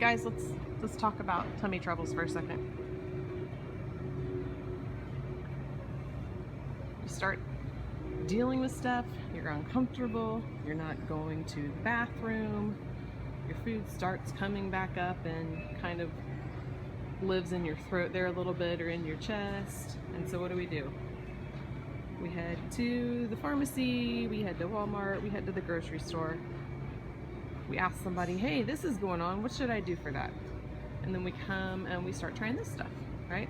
Guys, let's talk about tummy troubles for a second. You start dealing with stuff, you're uncomfortable, you're not going to the bathroom, your food starts coming back up and kind of lives in your throat there a little bit or in your chest. And so what do? We head to the pharmacy, we head to Walmart, we head to the grocery store. We ask somebody, hey, this is going on, what should I do for that? And then we come and we start trying this stuff, right?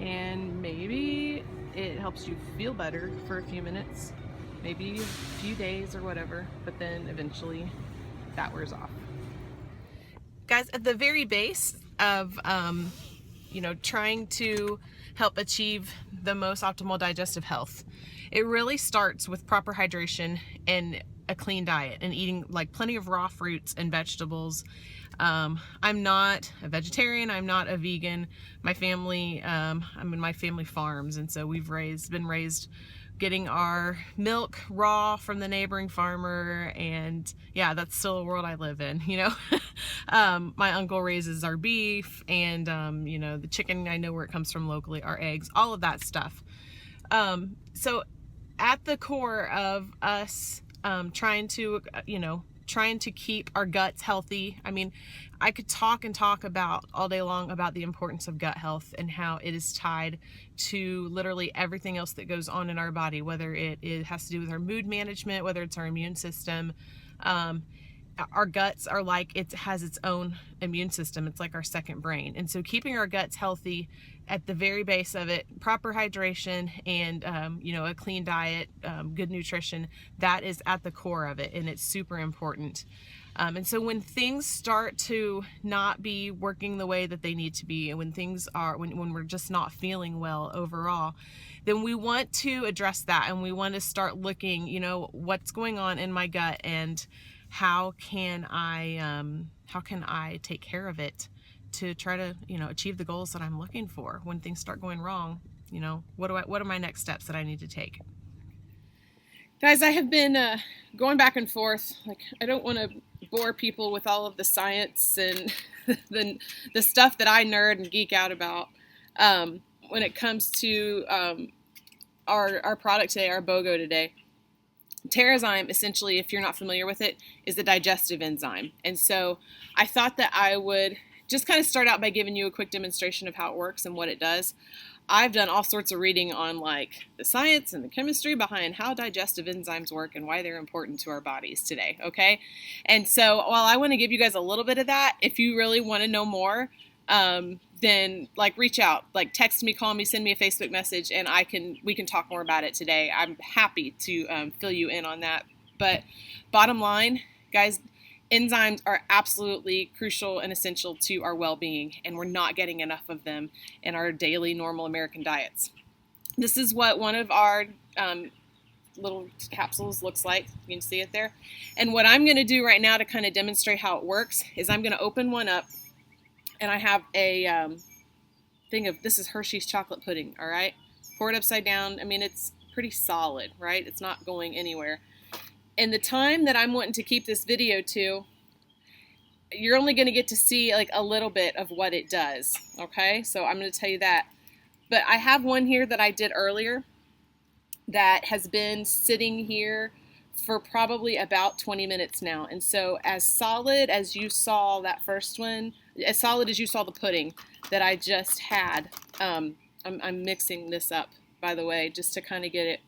And maybe it helps you feel better for a few minutes, maybe a few days or whatever, but then eventually that wears off. Guys, at the very base of trying to help achieve the most optimal digestive health, it really starts with proper hydration and a clean diet and eating like plenty of raw fruits and vegetables. I'm not a vegetarian, I'm not a vegan. My family, my family farms, and so we've been raised getting our milk raw from the neighboring farmer, and yeah, that's still a world I live in, you know. My uncle raises our beef, and the chicken, I know where it comes from locally, our eggs, all of that stuff. So at the core of us trying to keep our guts healthy. I mean, I could talk about all day long about the importance of gut health and how it is tied to literally everything else that goes on in our body, whether it has to do with our mood management, whether it's our immune system. Our guts are like, it has its own immune system. It's like our second brain. And so keeping our guts healthy at the very base of it, proper hydration and, a clean diet, good nutrition, that is at the core of it. And it's super important. And so when things start to not be working the way that they need to be, and when we're just not feeling well overall, then we want to address that. And we want to start looking, what's going on in my gut, and how can I take care of it to try to, achieve the goals that I'm looking for. When things start going wrong, what are my next steps that I need to take? Guys, I have been going back and forth. Like, I don't want to bore people with all of the science and the stuff that I nerd and geek out about when it comes to our product today, our BOGO today. TerraZyme, essentially, if you're not familiar with it, is a digestive enzyme. And so I thought that I would just kind of start out by giving you a quick demonstration of how it works and what it does. I've done all sorts of reading on like the science and the chemistry behind how digestive enzymes work and why they're important to our bodies today, okay? And so while I want to give you guys a little bit of that, if you really want to know more, then reach out, text me, call me, send me a Facebook message, and we can talk more about it today. I'm happy to fill you in on that. But bottom line, guys, enzymes are absolutely crucial and essential to our well-being, and we're not getting enough of them in our daily normal American diets. This is what one of our little capsules looks like. You can see it there. And what I'm going to do right now to kind of demonstrate how it works is I'm going to open one up. And I have a thing of, this is Hershey's chocolate pudding, all right? Pour it upside down. I mean, it's pretty solid, right? It's not going anywhere. And the time that I'm wanting to keep this video to, you're only going to get to see like a little bit of what it does, okay? So I'm going to tell you that. But I have one here that I did earlier that has been sitting here for probably about 20 minutes now. And so as solid as you saw that first one, as solid as you saw the pudding that I just had, I'm mixing this up, by the way, just to kind of get it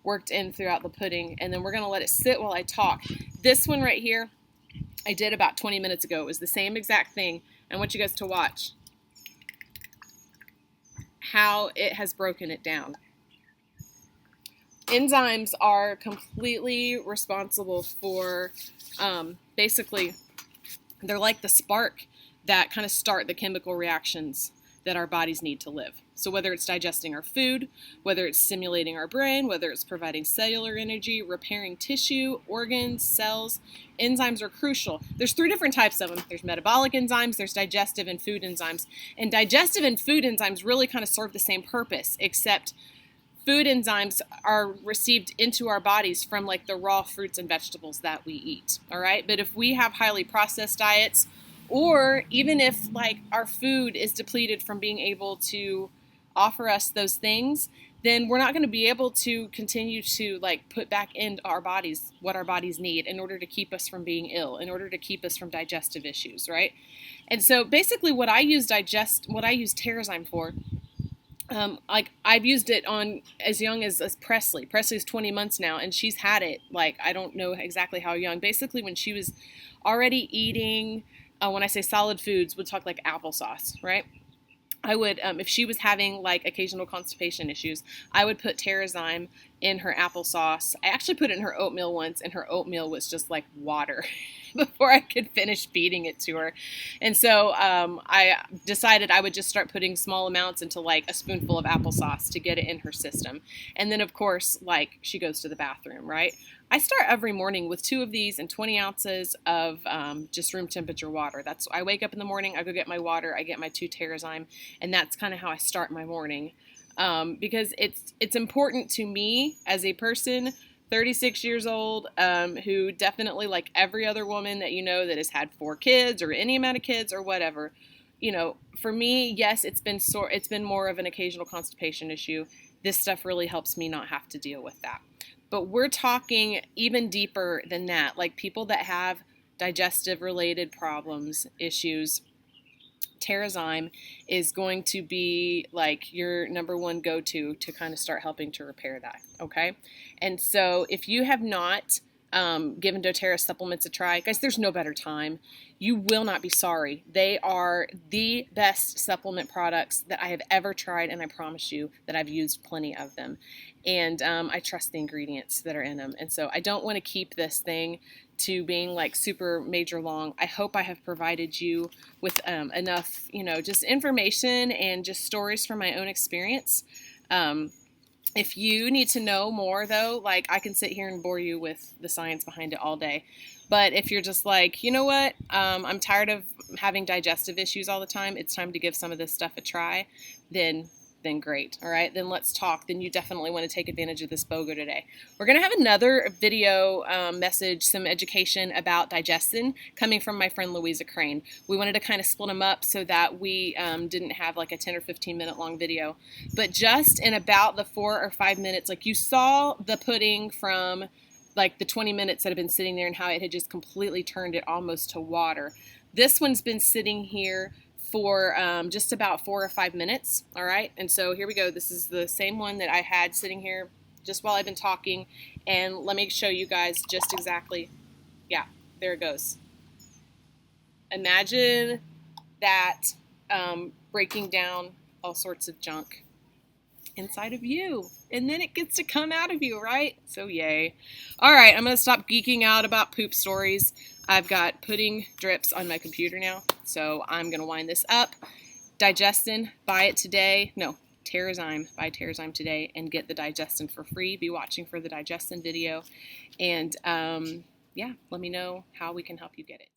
worked in throughout the pudding. And then we're going to let it sit while I talk. This one right here, I did about 20 minutes ago. It was the same exact thing. I want you guys to watch how it has broken it down. Enzymes are completely responsible for, basically, they're like the spark that kind of start the chemical reactions that our bodies need to live. So whether it's digesting our food, whether it's stimulating our brain, whether it's providing cellular energy, repairing tissue, organs, cells, enzymes are crucial. There's 3 different types of them. There's metabolic enzymes, there's digestive and food enzymes. And digestive and food enzymes really kind of serve the same purpose, except food enzymes are received into our bodies from like the raw fruits and vegetables that we eat. All right. But if we have highly processed diets, or even if like our food is depleted from being able to offer us those things, then we're not going to be able to continue to like put back into our bodies what our bodies need in order to keep us from being ill, in order to keep us from digestive issues, right? And so basically what I use TerraZyme for, like I've used it on as young as Presley. Presley's 20 months now, and she's had it like, I don't know exactly how young, basically when she was already eating, when I say solid foods, we'll talk like applesauce, right? I would, if she was having like occasional constipation issues, I would put TerraZyme in her applesauce. I actually put it in her oatmeal once, and her oatmeal was just like water before I could finish feeding it to her. And so I decided I would just start putting small amounts into like a spoonful of applesauce to get it in her system. And then, of course, like she goes to the bathroom, right? I start every morning with 2 of these and 20 ounces of just room temperature water. I wake up in the morning, I go get my water, I get my 2 TerraZyme, and that's kind of how I start my morning. Because it's important to me as a person, 36 years old, who definitely, like every other woman that you know that has had 4 kids or any amount of kids or whatever, you know, for me, yes, it's been more of an occasional constipation issue. This stuff really helps me not have to deal with that. But we're talking even deeper than that, like people that have digestive related problems, issues. TerraZyme is going to be like your number one go-to to kind of start helping to repair that, okay? And so if you have not given doTERRA supplements a try, guys, there's no better time. You will not be sorry. They are the best supplement products that I have ever tried, and I promise you that I've used plenty of them. And I trust the ingredients that are in them. And so I don't want to keep this thing to being like super major long. I hope I have provided you with enough, you know, just information and just stories from my own experience. If you need to know more, though, like I can sit here and bore you with the science behind it all day. But if you're just like, you know what, I'm tired of having digestive issues all the time, it's time to give some of this stuff a try, then great. All right, then let's talk. Then you definitely want to take advantage of this BOGO today. We're going to have another video message, some education about Digestion coming from my friend Louisa Crane. We wanted to kind of split them up so that we didn't have like a 10 or 15 minute long video. But just in about the 4 or 5 minutes, like you saw the pudding from like the 20 minutes that have been sitting there and how it had just completely turned it almost to water. This one's been sitting here for just about 4 or 5 minutes, all right? And so here we go. This is the same one that I had sitting here just while I've been talking, and let me show you guys just exactly, yeah, there it goes. Imagine that breaking down all sorts of junk inside of you, and then it gets to come out of you, right? So yay. All right, I'm going to stop geeking out about poop stories. I've got pudding drips on my computer now, so I'm going to wind this up. Digestion, buy it today. No, TerraZyme, buy TerraZyme today and get the Digestion for free. Be watching for the Digestion video. And yeah, let me know how we can help you get it.